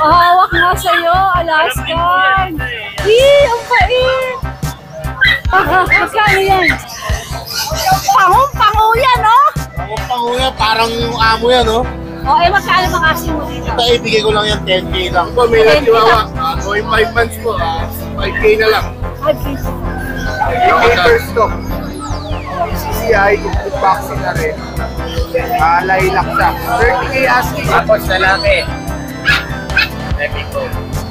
Hawak nga sa'yo, Alaskan. Ang pait. Magkano yan? Pangong-pango yan, oh. Pangong-pango yan, parang yung amo yan, oh. Magkano mga asin mo dito? Ito, ibigay ko lang yan, 10K lang. Po, may nagkiwawa. Going 5 months po, 5K na lang. 5K. Yung first stock. CCI, complete vaccine na rin. Lilac siya. 30K asking. Tapos lalaki.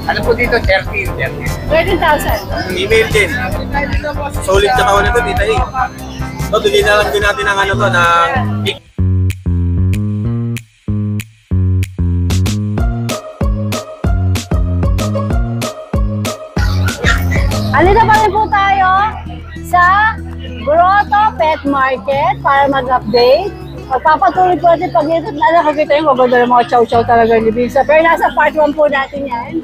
Ano po dito? 13,000. 13,000. Email din. Solid katawan na ito, tita eh. So, bigyan na lang din natin ng ano to, ng Alina pa rin po tayo sa Grotto Pet Market para mag-update. Magpapatuloy po natin pag-ikot na nakakita yung maganda ng mga chow-chow talaga ni Bisa. Pero nasa part 1 po natin yan.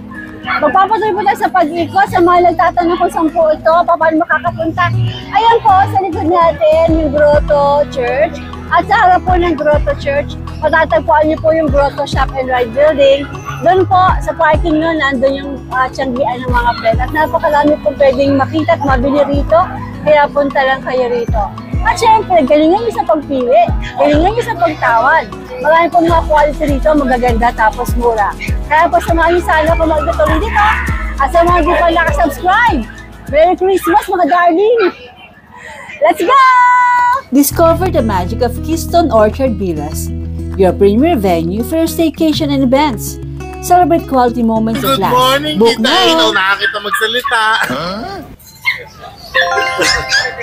Magpapatuloy po tayo sa pag-ikot sa mga nagtatanong kung saan po ito, paano makakapunta. Ayan po, sa likod natin yung Grotto Church. At sa harap po ng Grotto Church, matatagpuan niyo po yung Grotto Shop and Ride Building. Doon po, sa parking nun, nandun yung tiyanggian ng mga pet. At napakalami po pwedeng makita at mabili rito, kaya punta lang kayo rito. At syempre, galingan niyo sa pagpili, galingan niyo sa pagtawad. Marami pong mga quality rito, magaganda tapos mura. Kaya po samahan niyo sana kung magtutuloy dito. At sa mga di pa nakasubscribe, Merry Christmas mga darling! Let's go! Discover the magic of Keystone Orchard Villas, your premier venue for staycation and events. Celebrate quality moments of Good life. morning, Book Tita now! Nakakita magsalita.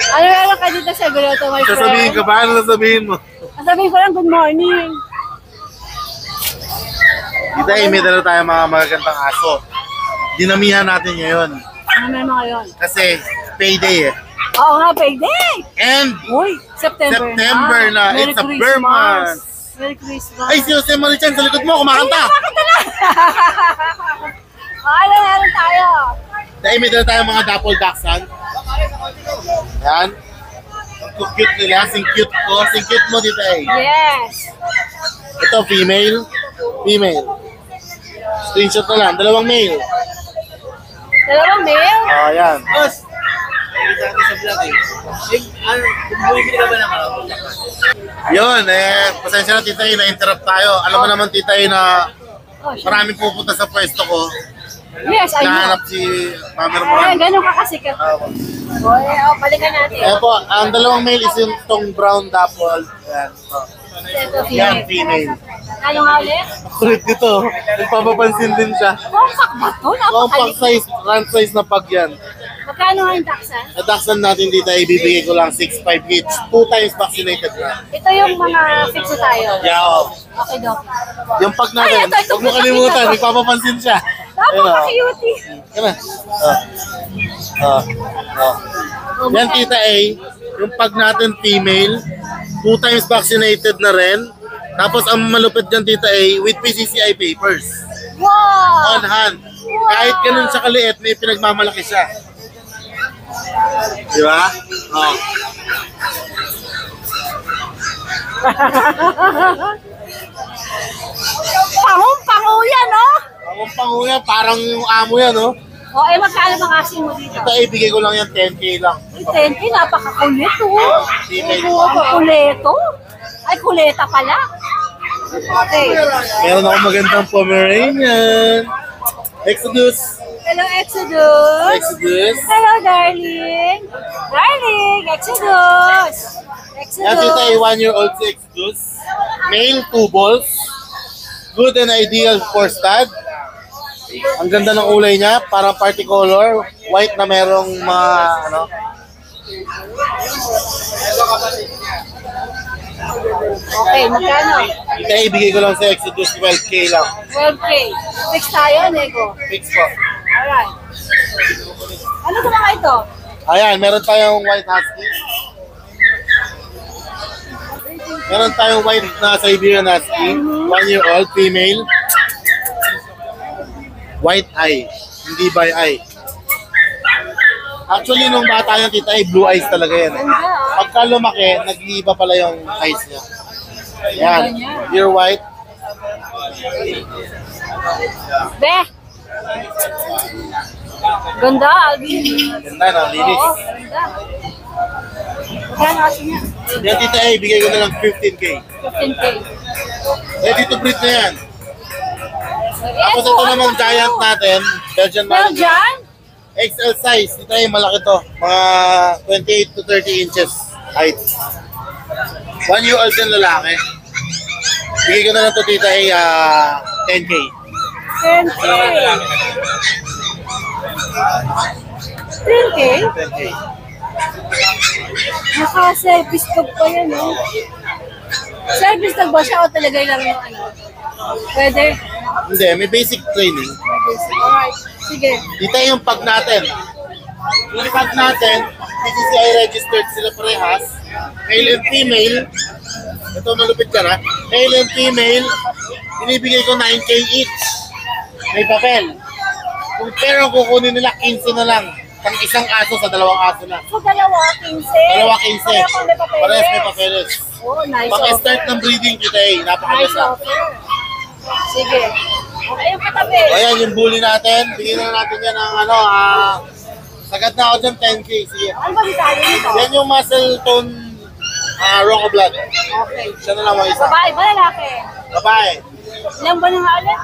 Ano meron ka dito sa Grotto, my friend? Sasabihin ka ba? Ano sasabihin mo? Sasabihin ko lang, good morning. Tita, may dala tayo mga magagandang aso. Dinamihan natin ngayon. Ano meron mo ngayon? Kasi payday eh. Oo nga, payday! And Uy, September na. Merry It's a Christmas. bear month. Merry Christmas. Ay, si Jose Marichan sa likod mo, kumakanta. Bakit na? Ano meron tayo? Dahil may dala tayo mga dapple dachshund. Yan. Ang cute nila. Sing cute ko. Sing cute mo dito eh. Yes. Ito, female. Female. Screenshot na lang. Dalawang male. Dalawang male? Oh, yan. Boss! Sa vlog eh. Bumibili ka ba ng ano? Yun, pasensya na tita na-interrupt tayo. Alam mo naman tita na maraming pupunta sa pwesto ko. Yes, I know. Nahanap si Mama Roman. Ganun ka kasikat. Balikan natin. Po, ang dalawang male is yung tong brown dapple. Yan. Ito, Yan, female. female. Ano nga ulit? Kulit dito. Nagpapapansin din siya. Compact ba ito? Compact size, front size na pag yan. Magkano nga yung taxan? Sa dachshund natin dito, ibibigay ko lang 6'5 each. 2 times vaccinated na. Ito yung mga fix na tayo. Yeah, oh. Okay, Doc. Yung pag natin, Ay, ito, huwag mo kalimutan, nagpapapansin siya. Napaka-cutie. Yan na. Yan tita A, yung pag natin female, 2 times vaccinated na rin. Tapos ang malupit dyan tita A, with PCCI papers. Wow! On hand. Kahit ganun siya kaliit, may pinagmamalaki siya. Di ba? Oh. Pangong-pango yan, oh! Pangong-pango yan, parang yung amo yan, oh. Magkano mga asin mo dito? Ito, ibigay ko lang yan 10K lang. 10K, napakakulit, oh. Female. Kuleto? Ay, kuleta pala. Okay. Meron ako magandang Pomeranian. Exodus. Hello, Exodus. Exodus. Hello, darling. Darling, Exodus. Yan tita, 1-year-old si Exodus. Male, 2 balls. Good and ideal for stud. Ang ganda ng kulay niya, parang party color. White na merong mga ano. Okay, magkano? Kaya ibigay ko lang sa Exodus 12K lang. 12K. Fix tayo, Nego. Fix po. Alright. Ano ba mga ito? Ayan, meron tayong white husky. Meron tayong white na Siberian husky. 1-year-old, female. White eye, hindi by eye. Actually, nung bata yung tita ay blue eyes talaga yan. Pagka lumaki, nag-iiba pala yung eyes niya. Yan, pure white. Be! Ganda, Alvin. Ganda na, linis. Oo, ganda. Magkano aso niya? Yan Tita A, bigay ko na lang 15K. 15K. Ready to breed na yan. Tapos ito naman giant natin, Belgian Malinois. Belgian? XL size, Tita A, malaki to. Mga 28 to 30 inches height. 1-year-old din lalaki. Bigay ko na lang to Tita A, 10K. 10K. 10K? 10K. Naka-service dog pa yan, no? Service dog ba siya o talagay lang yung ano? Pwede? Hindi, may basic training. Alright, sige. Dito yung pag natin. Yung pag natin, PCCI registered sila parehas. Male and female. Ito malupit ka na. Male and female, binibigay ko 9K each. May papel. Pero kukunin nila 15 na lang. Pang isang aso sa dalawang aso na. So, dalawa, 15. Dalawa 15. Pareho pang may papeles. Parehas may papeles. Oh, nice Pag-start offer. ng breeding kita eh. Nice Napakaganda. offer. Sige. Okay, yung katabi. Ayan yung bully natin. Bigyan na natin yan ng ano, sagad na ako dyan 10K. Sige. Ano ba detalye nito? Yan yung muscle tone Rocco blood. Okay. Siya na lang mga isa. Babae ba lalaki? Babae. Ilang ba na nga ulit?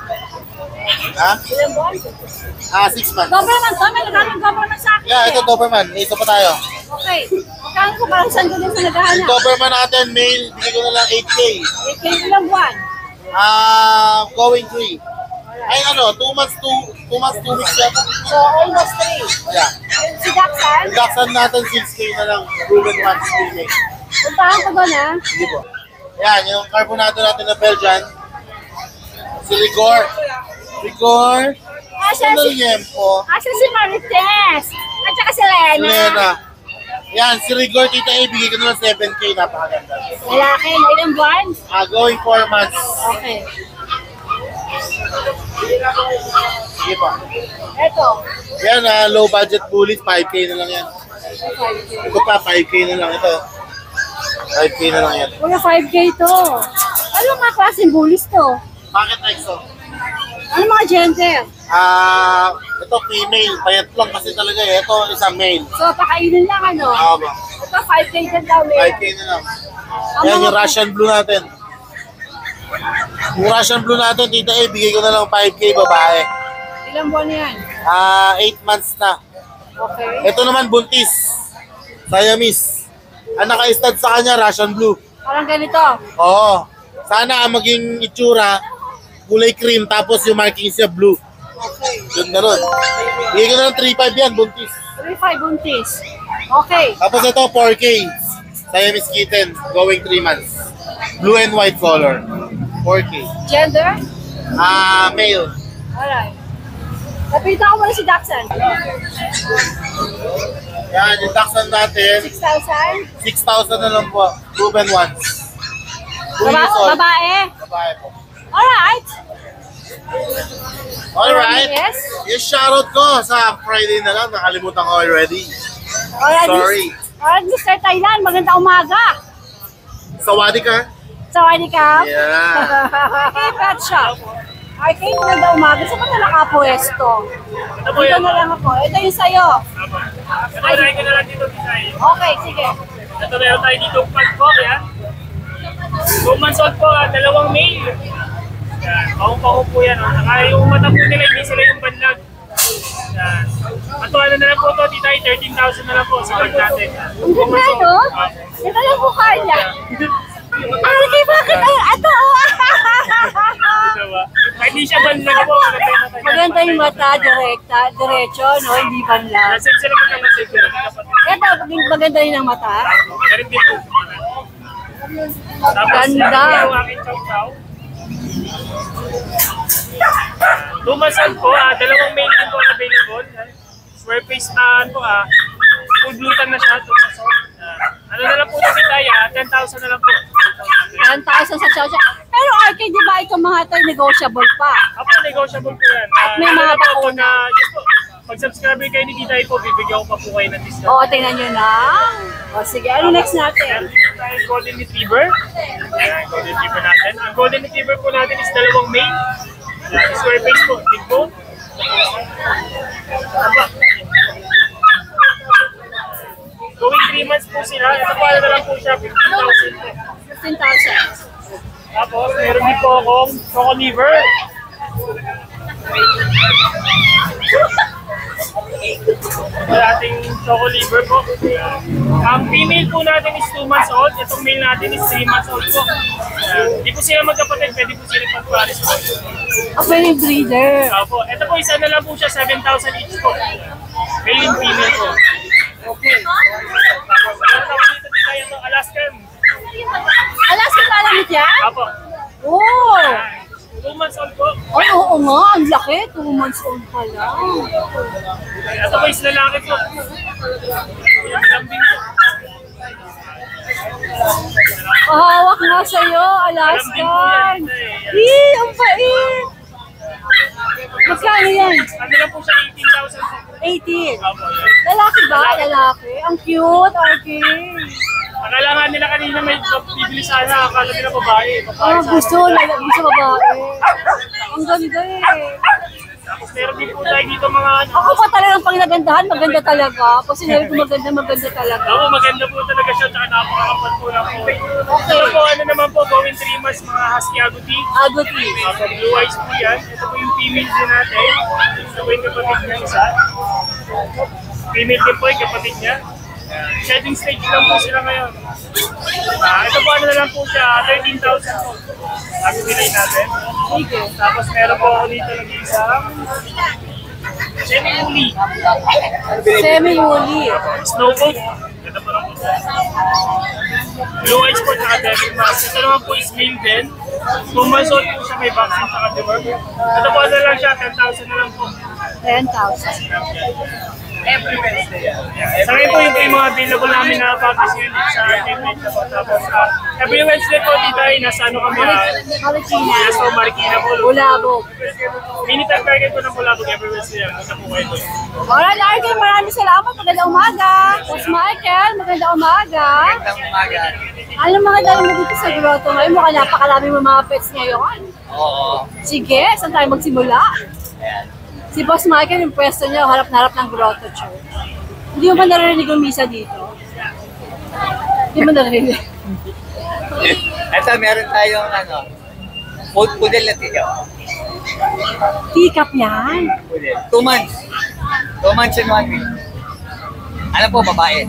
Ha? Ilang buwan? 6 months. Doberman to, may naghanong Doberman sa akin. Yeah, ito Doberman. May isa pa tayo. Okay. Magkano ko parang saan ko din sa Yung naghahanap? Doberman natin, male, bigay ko na lang 8K. 8K ilang buwan? Going 3. Ay ano, 2 months, 2 weeks yan. So, almost 3. Yeah. Si Daxan, Yung Dachshund natin, 6K na lang. Proven once, female. puntahan ko doon ha. Sige po. Yan, yung carbonado natin na Belgian. Si Rigor. Rigor. Asa Ano si, yan po? si Marites. At saka si Lena. Lena. Yan, si Rigor, Tita A, bigay ko na lang 7K. Napakaganda. Lalaki, na ilang buwan? Going 4 months. Okay. Sige po. Eto. Yan, low budget bullies, 5K na lang yan. Ito pa, 5K na lang ito. 5K na lang yan. Mga 5K to. Ano mga klaseng bullies to? Bakit EXO? Ano mga gender? Ito female, payat lang kasi talaga eh. Ito isang male. So, pakainin lang ano? Ba? Ito 5K din daw. 5K na lang. Yan yung Russian Blue natin. Yung Russian Blue natin, Tita A, bigay ko na lang 5K babae. Ilang buwan na yan? 8 months na. Okay. Ito naman buntis. Siamese. Ang naka-stud sa kanya, Russian Blue. Parang ganito. Oo. Sana ang maging itsura, kulay cream, tapos yung markings niya blue. Okay. Yun na nun. Bigay ko na lang 3.5 yan, buntis. 3.5 buntis. Okay. Tapos ito, 4K. Siamese kitten, going 3 months. Blue and white color. 4K. Gender? Male. Alright. Napita ko muna si Daxan. Yan, yung Dachshund natin, 6,000. 6,000 na lang po. Proven once. 2 years old. Babae. Babae po. Alright. Alright. Yes. Yung shoutout ko sa Friday na lang, nakalimutan ko already. Alright. Sorry. Alright, Mr. Thailand. Maganda umaga. Sawadi ka? Sawadee ka. Yeah. Okay, pet shop. Ay, kayo maganda umaga. Saan ka na nakapwesto? Dito na lang ako. Ito yung sayo. Try ko na lang dito, Bisay. Okay, sige. Ito meron tayo dito pag-po, yan. 2 months old po, 2 male. Yan, pahong-paho po yan. Saka yung mata po nila, hindi sila yung banlag. Yan. Matuwa na lang po ito, titay, 13,000 na lang po sa bag natin. Ang ganda, no? Ito yung mukha niya. Ay, bakit? Ay, ito! Diba? Kahit hindi siya banlag po, Maganda yung mata, direkta, diretso, no? Hindi banlag. Nasib sila magkamasib. Ito, maganda rin ang mata. Meron din po. Tapos, Ganda. yung aking chow-chow. 2 months old po, 2 male din po available. Square face full gluten na siya, 2 months old. Ano na lang po na bitaya, 10,000 na lang po. 10,000 sa chow chow. Pero RK, di ba ito mga ito negotiable pa? Apo, negotiable po yan. At may mga bakuna. Yes po, pag subscriber kayo ni Titay po, bibigyan ko pa po kayo ng discount. Oo, tingnan nyo na. O sige, ano next natin? tayong Golden Retriever. Ayan, Golden Retriever natin. Ang Golden Retriever po natin is dalawang male. Square face po, big bone. Going 3 months po sila. Ito po na lang po siya, 15,000 po. 15,000. Tapos, meron din po akong Choco Liver. Ito ating Choco Liver po. Ang female po natin is 2 months old. Itong male natin is 3 months old po. Hindi po sila magkapatid, pwede po sila pag-pares po. Ako yung breeder. Opo, ito po isa na lang po siya, 7,000 each po. Male and female po. Okay. Tapos, meron ako dito tayo ng Alaskan. Alas ka malamit yan? Opo. Oh! 2 months old po. Ay, oo nga. Ang laki. 2 months old pa lang. Ito po is lalaki po. Yung lambing po. Pahawak nga sa'yo, Alaskan. Ang pait. Magkano yan? Ano lang po siya, 18,000 po. 18. Opo, yan. Lalaki ba? Lalaki. Ang cute, Arky. Akala nga nila kanina may bibili sana, akala nila babae. Gusto babae. Ang ganda eh. Tapos meron din po tayo dito mga ano. Ako pa talagang pag nagandahan, maganda talaga. Pag sinabi ko maganda, maganda talaga. Ako maganda po talaga siya, tsaka napakakapal po lang po. Ito po, ano naman po, going 3 months, mga husky agouti. Agouti. Blue eyes po yan. Ito po yung female din natin. Ito po yung kapatid niya isa. Female din po yung kapatid niya. Shedding stage lang po sila ngayon. Ito po ano na lang po siya, 13,000 po. Sabi nilay natin. Sige. Tapos meron po ako dito ng isang semi-uli. Semi-uli. Snowcoat. Ito po lang po. Blue eyes po tsaka devil mask. Ito naman po is male din. 2 months old po siya, may vaccine tsaka deworm. Ito po ano lang siya, 10,000 na lang po. 10,000. Every Wednesday. Sa ngayon po yung mga available namin na publish yun sa ating page na po. Tapos every Wednesday po dito ay nasa ano kami Marikina. nasa Marikina po. Bulabog. Mini-tag target po ng Bulabog every Wednesday. Nasa po kayo doon. Alright, Arky, maraming salamat. Magandang umaga. Boss Michael, magandang umaga. Ano mga dala mo dito sa grotto ngayon? Mukhang napakarami mo mga pets ngayon. Oo. Sige, saan tayo magsimula? Si Boss Michael, yung pwesto niya, harap na harap ng Grotto Church. Hindi mo ba narinig yung misa dito? Hindi mo narinig. Ito, meron tayong ano, poodle na tiyo. Teacup yan. 2 months. 2 months and 1 week. Ano po, babae?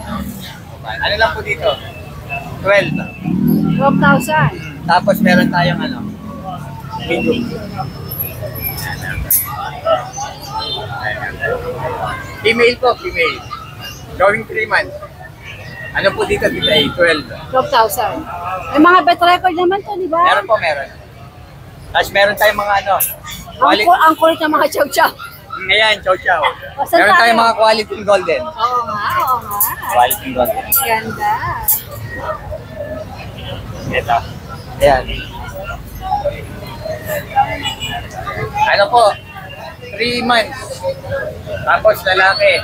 Ano lang po dito? 12. 12,000. Tapos meron tayong ano, medium. Female po, female. Going 3 months. Ano po dito? Dito ay 12. 12,000. May mga bet record naman to, di ba? Meron po, meron. Tapos meron tayong mga ano, quality. Ang kulit ng mga chow-chow. Ayan, chow chow. Saan Meron tayo? tayong mga quality golden. Oo nga, oo nga. Quality golden. Ganda. Ito. Ayan. Ano po? 3 months. Tapos lalaki.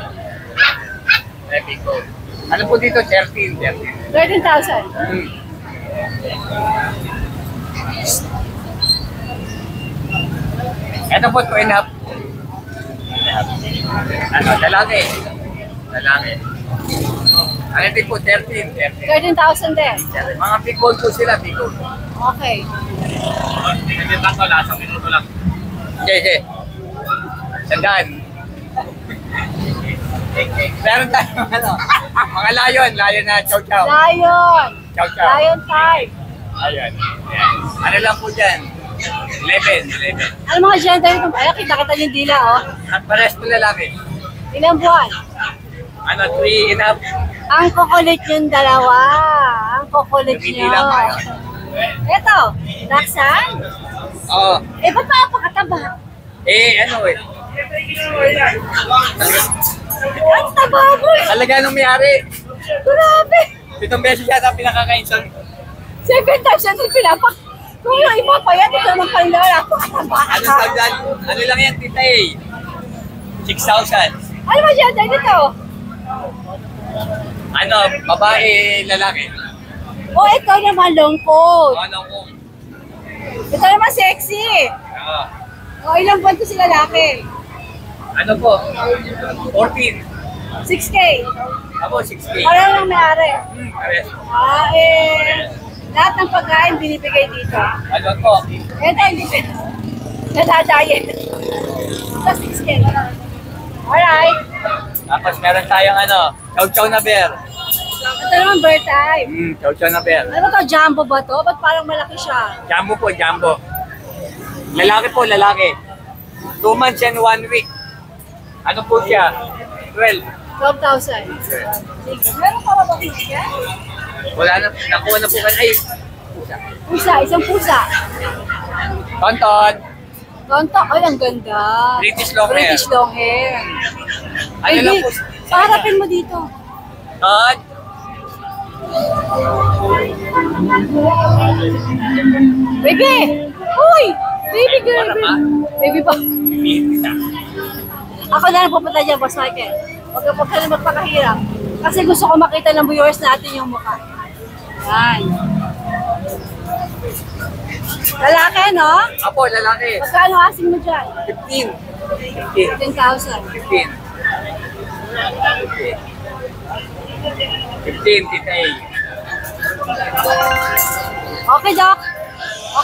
Happy ko. Ano po dito? 13. 13,000. Ito po, 2.5. Ano, lalaki. Lalaki. Ano din po, 13. 13,000 din. Mga big gold po sila, big gold. Okay. Hindi ko, lasa minuto lang. Okay. Sandaan. Meron tayong ano, mga layon na chow-chow. Lion. Chow-chow. Lion type. Ayun. Ayan. Ano lang po dyan? 11. Ano mga gender ito? Ay, kita-kita yung dila, oh. At pares po lalaki. Ilang buwan? Ano, 3 and up. Ang kukulit yung dalawa. Ang kukulit Hindi nyo. lang kayo. Ito, Roxanne. Oo. Eh, ba't napakataba? Ano eh. Ang taba mo eh. Talaga nung may-ari. Grabe. 7 beses yata pinakakainsan. 7,000 din pinapak. Kung yung iba pa yan, ito naman pala napakataba. Ano tagdan? Ano lang yan, tita eh. 6,000. Ano ba gender nito? Ano, babae, lalaki. Oh, ito naman long coat. Ano ko? Ito naman sexy. Oh, ilang buwan to si lalaki? Ano po? 14. 6K. Ako, 16. Parang lang may-ari. Pares. Lahat ng pagkain binibigay dito. Ano po? Ito, hindi siya. Nadadayin. Ito, 6K. Alright. Tapos meron tayong chow-chow na bear. Ito naman bird time. Chow-chow na bear. Ano to, jumbo ba to? Ba't parang malaki siya? Jumbo po, jumbo. Lalaki po, lalaki. 2 months and 1 week. Ano po siya? 12. 12,000. Sige. Meron pa ba ba siya? Wala na, nakuha na po ka. Ay, Pusa, isang pusa. Tonton. Tonto, ay ang ganda. British long hair. British long hair. Ano lang po? Paharapin mo dito. Ton. Baby! Uy! Baby girl! Baby ba? Ako na lang pupunta dyan, Boss Michael. Huwag ka na magpakahirap. Kasi gusto ko makita ng viewers natin yung mukha. Yan. Lalaki, no? Apo, lalaki. Magkano asing mo dyan? 15. 10,000. 15. 15, tita A. Okay, Doc.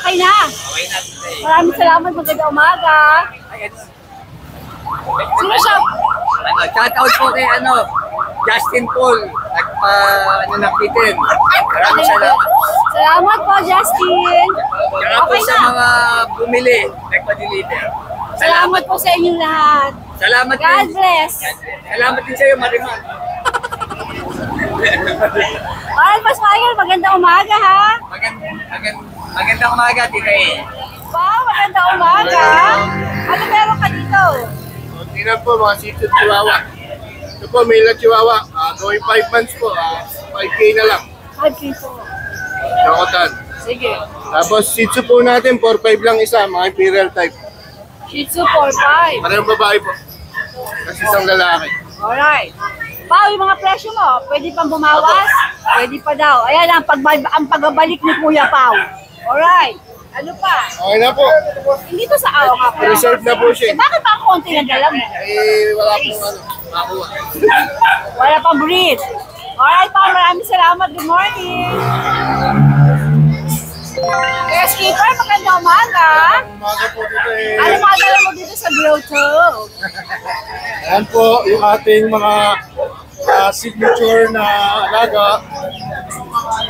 Okay na. Okay na, tita A. Maraming salamat. Magandang umaga. Ay, Sino siya? shoutout po kay Justin Paul. Nakitin. Maraming salamat. Salamat po, Justin. Tsaka po Okay sa na. mga bumili, nagpa-deliver. Salamat po sa inyong lahat. Salamat God din. bless. Salamat din sa iyo, Marimar. Alright, Boss Michael, magandang umaga, ha? Magandang umaga, tita A. Wow, magandang umaga. Ano meron ka dito? Tingnan po mga Shih Tzu Chihuahua. Ito po, male na Chihuahua. Going 5 months po. 5K na lang. 5K po. Chocotan. Sige. Tapos Shih Tzu po natin, 4-5 lang isa. Mga imperial type. Shih Tzu 4-5. Parang babae po. Kasi isang lalaki. Alright. Pao, yung mga presyo mo, pwede pang bumawas? Pwede pa daw. Ayan ang pagbabalik ni Kuya Pao. Alright. Ano pa? Okay na po. Hindi to sa araw ka pa. Reserve na po siya. Bakit pa konti na dala mo? Wala pong makuha. Wala pang breed. Alright, Pao, maraming salamat. Good morning. Yes, Keeper, magandang umaga. Umaga po dito Ano mga dala mo dito sa Grotto? Ayan po yung ating mga signature na alaga.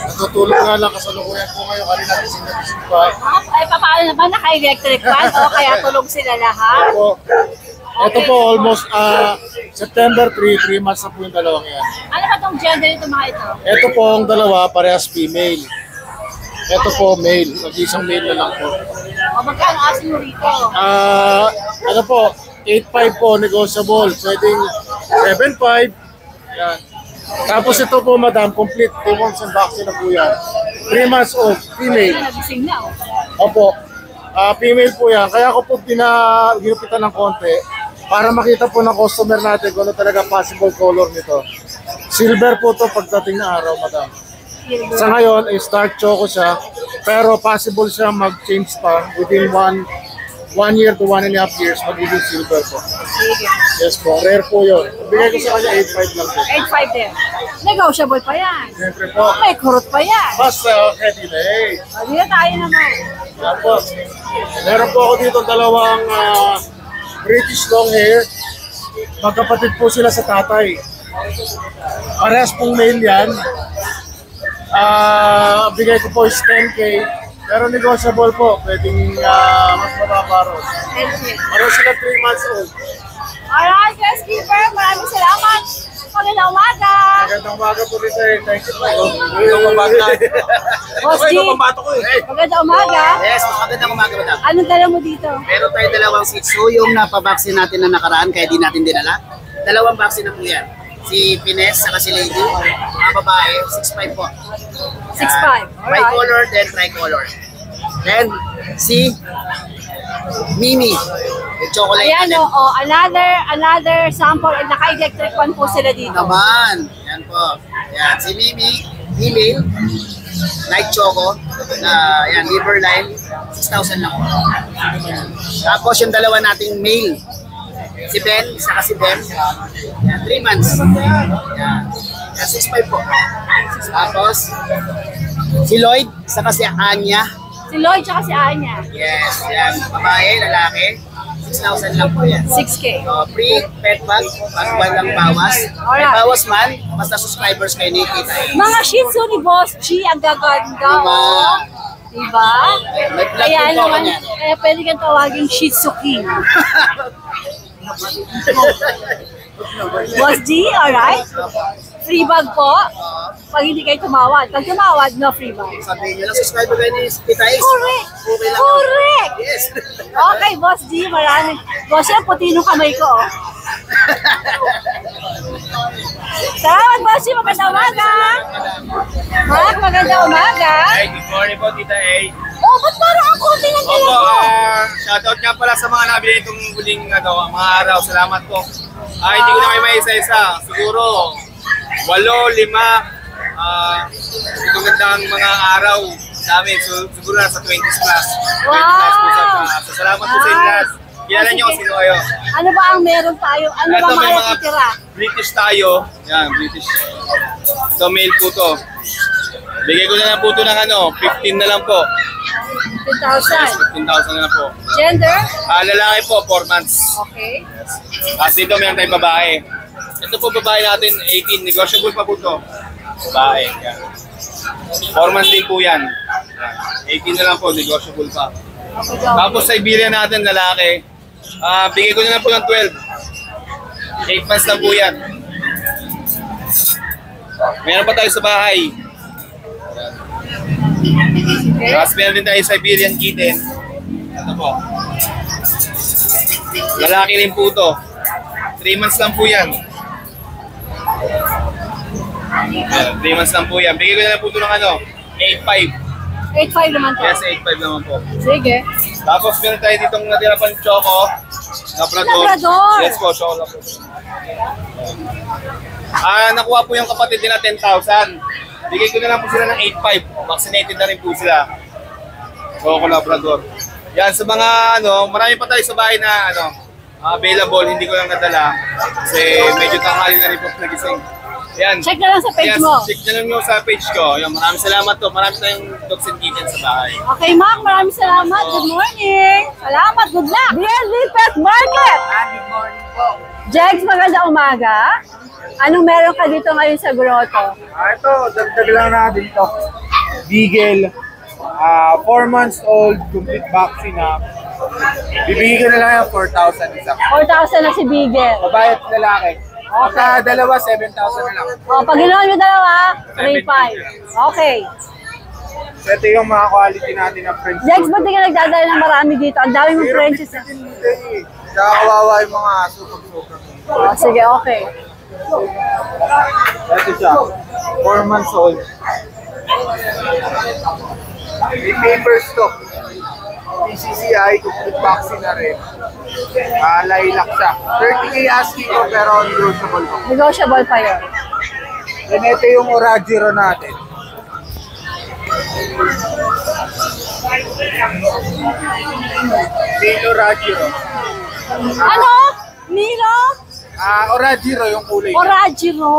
Natutulog nga lang kasalukuyan po ngayon. Kanina natin pa. Ay, paano naman? Naka-electric fan o kaya tulog sila lahat? Ito po almost September 3 months na po yung dalawang yan. Ano ba itong gender nito mga ito? Ito po ang dalawa, parehas female. Ito po male, mag-isang male na lang po. O magkano asin mo rito? Ano po, 8.5 po, negotiable. Pwedeng 7.5. Yan. Tapos ito po, madam, complete 2 months and vaccine na po yan. 3 months old, female. Nagising na o. Opo, female po yan. Kaya ako po ginupitan ng konti para makita po ng customer natin kung ano talaga possible color nito. Silver po to pagdating na araw, madam. Sa ngayon, start choco siya, pero possible siya mag-change pa within 1 year to 1.5 years, magiging silver po. Sige. Yes po, rare po yun. Bigay ko sa kanya 8.5 lang po. 8.5 din. Negotiable pa yan. Siyempre po, May kurot pa yan. basta okay din eh. O, dito tayo naman. Tapos, meron po ako dito dalawang British long hair. Magkapatid po sila sa tatay. Parehas pong male yan. Bigay ko po is 10K. Pero negotiable po. Pwedeng mas mababa ron. Pareho sila 3 months old. Alright, guys, Keeper, maraming salamat. Magandang umaga. Magandang umaga po rin sir. Thank you po. Magandang umaga. Boss G, magandang umaga. Yes, magandang umaga, madam. Anong dala mo dito? Meron tayo dalawang Shih Tzu, yung napabaksin natin na nakaraan, kaya di natin dinala. Dalawang vaccine na po yan. Si Pines, saka si Lady. Mga babae, 6'5 po. 6'5". Alright. Tricolor, then tricolor. Then, si Mimi. Yung chocolate Ayan natin. o, another sample. Naka-electric one po sila dito. Naman. Yan po. Yan, si Mimi, female. Night Choco, yan, liver line, 6,000 lang po. Tapos yung dalawa nating male, si Ben, saka si Ben, yan, 3 months. Yan, 6,500 po. Tapos, si Lloyd, saka si Anya. Si Lloyd tsaka si Anya. Yes, yan, babae, lalaki, 6,000 lang po yan. 6K. So, free pet bag, pag lang bawas. May Alright. bawas man, basta subscribers kay Nikki tayo. Mga Shih Tzu ni Boss G, ang gaganda. Diba? Oh. Diba? May plug Kaya din po ako naman, niyan. kaya pwede kang tawagin Shih Tzu King. Boss G, alright? Free bag po. Pag hindi kayo tumawad. Pag tumawad, no free bag. Sabihin nyo lang, subscriber kayo ni Tita Ace. Correct! Okay lang. Correct! Yes. Okay, Boss G, maraming. Boss, yan, puti nung kamay ko. Oh. Salamat, Boss G. Magandang umaga. Mark, magandang umaga. Hey, good morning po, Tita A. Oh, ba't parang ang konti ng Opo, dala ko? shoutout nga pala sa mga nabili itong huling mga araw. Salamat po. Hindi ko na kayo may isa-isa. Siguro, 8, 5, itong gandang mga araw namin. So, siguro nasa 20 plus. 20 plus po sa so, salamat po sa inyo lahat. Kilala niyo kung sino kayo. Ano ba ang meron tayo? Ano ba Ito, may mga mga titira? British tayo. Yan, British. So, male po to. Bigay ko na lang po ito ng 15 na lang po. 15,000. 15,000 na lang po. Gender? Lalaki po, 4 months. Okay. Tapos dito meron tayong babae. Ito po babae natin, 18. Negotiable pa po ito. Babae. Yan. 4 months din po yan. 18 na lang po, negotiable pa. Tapos Siberian natin, lalaki. Bigay ko na lang po ng 12. 8 months lang po yan. Meron pa tayo sa bahay. Okay. Tapos meron din tayo Siberian kitten. Ito po. Lalaki rin po ito. 3 months lang po yan. 3 months lang po yan. Bigay ko na lang po ito ng 8.5. 8,500 naman to. Yes, 8.5 naman po. Sige. Tapos meron tayo ditong natira pang choco. Labrador. Labrador. Yes po, choco lang po. Nakuha po yung kapatid nila 10,000. Bigay ko na lang po sila ng 8.5. Vaccinated na rin po sila. Choco Labrador. Yan, sa mga marami pa tayo sa bahay na available, hindi ko lang nadala. Kasi medyo tanghali na rin po nagising. Yan. Check na lang sa page Yes, mo. check na lang yung sa page ko. Yan, maraming salamat to. Marami tayong dogs and kittens sa bahay. Okay, Mark, maraming salamat. Good morning. Salamat. Good luck. BLV Pet Market. Good morning po. Jegs, magandang umaga. Anong meron ka dito ngayon sa grotto? Ito, dagdag lang natin to. Beagle. 4 months old, complete vaccine na. Bibigyan ko na lang yung 4,000 isa. 4,000 na si Bigel. Babae at lalaki. Pagka dalawa, 7,000 na lang. O, pag ginawa nyo dalawa, 3,500. Okay. So, ito yung mga quality natin na French. Jegs, ba't di ka nagdadala ng marami dito? Ang dami mong Frenches. Tsaka kawawa yung mga supag-supag. O, sige, okay. Ito siya, 4 months old. May papers to. PCCI, complete vaccine na rin. Lilac siya. 30K asking ko pero negotiable ko. Negotiable pa yun. Then ito yung Oragiro natin. Ito Oragiro. Ano? Milo? Oragiro yung kulay. Oragiro.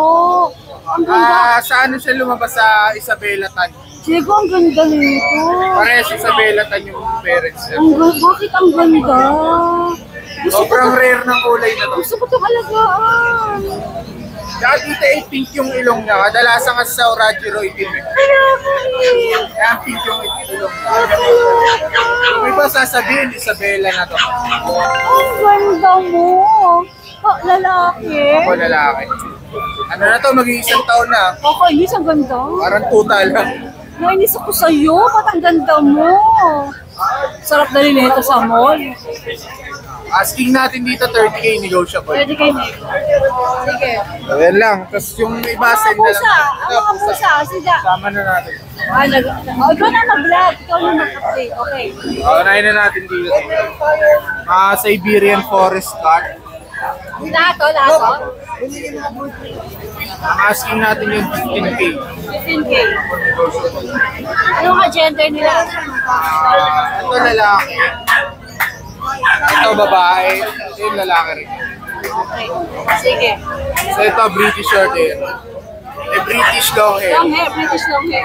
Ang ganda. Sa ano siya lumabas sa Isabela Tan. Chico, ang ganda nito. Parehas Isabela Tan yung parents niya. Ang ganda. Bakit ang ganda? Sobrang rare ng kulay na to. Gusto ko itong alagaan. Tsaka dito ay pink yung ilong niya. Kadalasan kasi sa Oragiro itim eh. Kaya ko eh. Kaya pink yung ilong niya. Kung iba sasabihin, Isabela na to. Ang ganda mo. Oh, lalaki. Ako lalaki. Ano na to, mag-iisang taon na. Okay, Liz, ang ganda. Parang tuta lang. Nainis ako sa'yo. Ba't ang ganda mo? Sarap na rin ito sa mall. Asking natin dito 30K negotiable. Pwede kayo nito. Sige. So, yan lang. Tapos yung iba, Ang send mga na lang. pusa. Ang mga pusa. Sige. Sama na natin. Ikaw na mag-vlog. Ikaw na mag-update. Okay. Unahin na natin dito. Siberian Forest Cat. Lahat to, lahat to. Ang asking natin yung 15K. 15K. Ano nga gender nila? Ito lalaki. Ito babae. Ito yung lalaki rin. Okay. Sige. So ito British short hair. British long hair. Long hair, British long hair.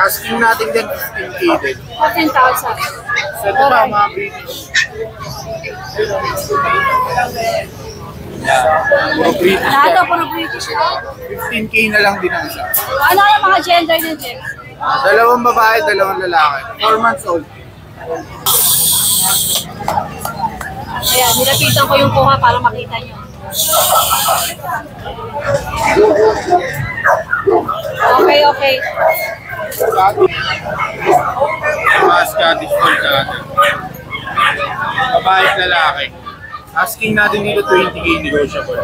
Asking natin din 15K din. 14,000. So ito pa mga British. Puro British. Lahat daw puro British na. 15K na lang din ang isa. Ano yung mga gender din, Jeff? Dalawang babae, dalawang lalaki. 4 months old. Ayan, nilapitan ko yung kuha para makita nyo. Okay, okay. Mga Scottish Fold natin. Babae at lalaki. Asking natin dito 20K negotiable.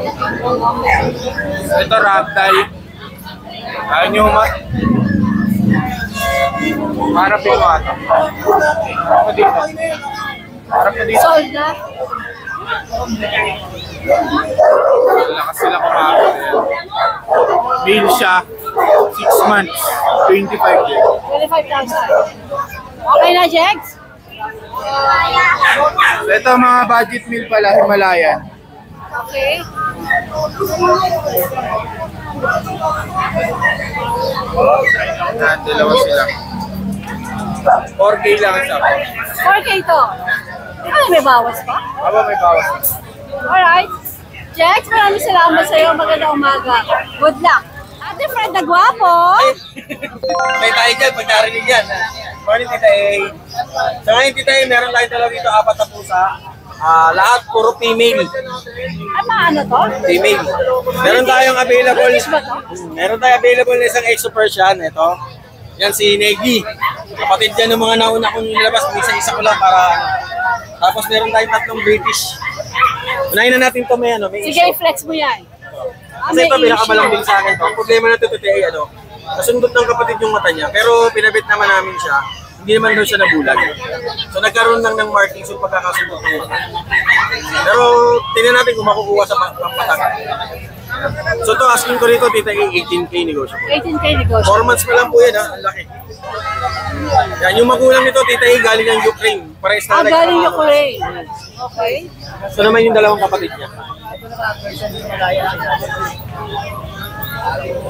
Ito ragdoll. Ayaw nyo harap yung mata. Harap na dito. Harap na dito. Sold na? Lakas sila kumakot. Male siya. 6 months. 25K. 25,000. Okay na, Jex? Ito mga budget meal pala, Himalayan. Okay. Dalawa sila. 4K lang isa. 4K to. Ano, may bawas pa? Aba, may bawas. Alright. Jex, maraming salamat sa iyo. Magandang umaga. Good luck. Ate Fred na gwapo. May tayo dyan, pag narinig yan. Morning, Tita A. So ngayon, Tita A, meron tayo dalawa dito, 4 na pusa. Lahat puro female. Ano ano to? Female. Meron tayong available. British ba to? Meron tayong available na isang Exo Persian. Ito. Yan si Negi. Kapatid yan ng mga nauna kong nilabas. Isa-isa ko lang para ano. Tapos meron tayong 3 British. Unahin na natin ito may ano. May Sige, flex mo yan. Kasi ito pinakamalambing sa akin to. Ang problema na ito ay ano. Nasundot ng kapatid yung mata niya. Pero pinabit naman namin siya. Hindi naman daw siya nabulag. So nagkaroon lang ng markings yung pagkakasundot ng mata. Pero tingnan natin kung makukuha sa pampatag. So ito asking ko rito, Tita A, 18K negotiable. 18K negotiable. 4 months pa lang po yan ha. Ang laki. Yan, yung magulang nito, Tita A, galing ng Ukraine. Pares na like, Galing yung Ukraine. Okay. So naman yung dalawang kapatid niya.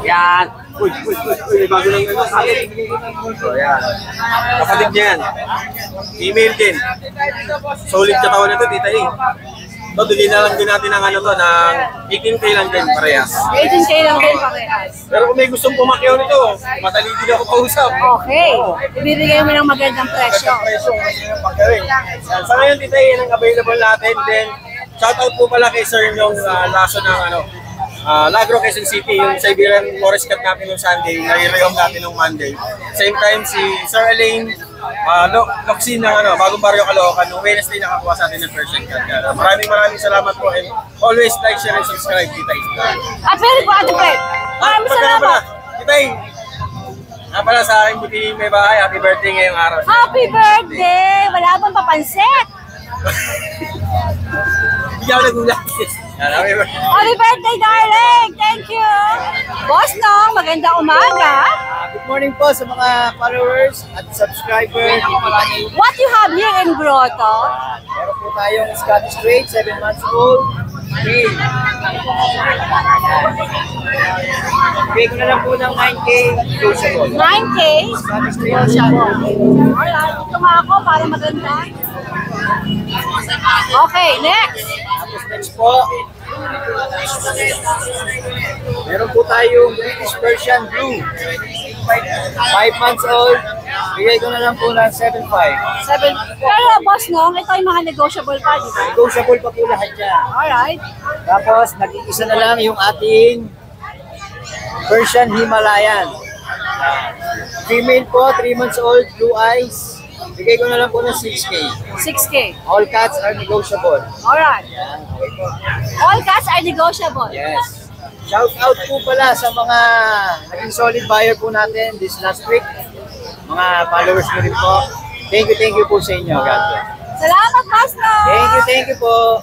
Yan. Uy, bago lang ano, sakit. So yan. Kapatid niya yan. Female din. Solid katawan nito, Tita A. So, bigyan na lang din natin ng ano to, ng 18K lang din, parehas. 18K lang din parehas. Pero kung may gustong pumakyaw nito, mataligid ako kausap. Okay. Ibibigay mo ng magandang presyo. Presyo, kasi yung pakyawin. Sa ngayon, Tita A, yan ang available natin. Then, shoutout po pala kay Sir yung laso ng ano, Lagro, Quezon City, yung Siberian Morris Cut natin ng Sunday, nai-rehome natin ng Monday. Same time si Sir Elaine, Loxin ng ano, Bagong Barrio Caloocan, nung Wednesday nakakuha sa atin ng Persian Cut. Maraming salamat po and always like, share, and subscribe, Tita A. At very po, Ate Fred. Maraming salamat. Tita A, nga pala sa aking buti may bahay, happy birthday ngayong araw. Happy birthday! Wala bang papansit? Hindi ako nagulat. Happy birthday. Happy birthday, darling! Thank you! Boss Nong, magandang umaga. Good morning po sa mga followers at subscribers. What you have here in Grotto? Meron po tayong Scottish Straight, 7 months old. Okay. Bigay ko na lang po ng 9K negotiable. 9K? Scottish Straight. Alright, ito nga ako para maganda. Okay, next. Tapos next po, meron po tayong British Persian Blue. 5 months old. Bigay ko na lang po ng 7.5. Pero Boss Nong, ito yung mga negotiable pa, di ba? Negotiable pa po lahat yan. Alright. Tapos, nag-iisa na lang yung ating Persian Himalayan. Female po, 3 months old, blue eyes. Bigay ko na lang po ng 6K. 6K. All cats are negotiable. Alright. Yan, okay po. All cats are negotiable. Yes. Shout out po pala sa mga naging solid buyer po natin this last week. Mga followers ko rin po. Thank you po sa inyo. God bless. Salamat, Boss Nong! Thank you po.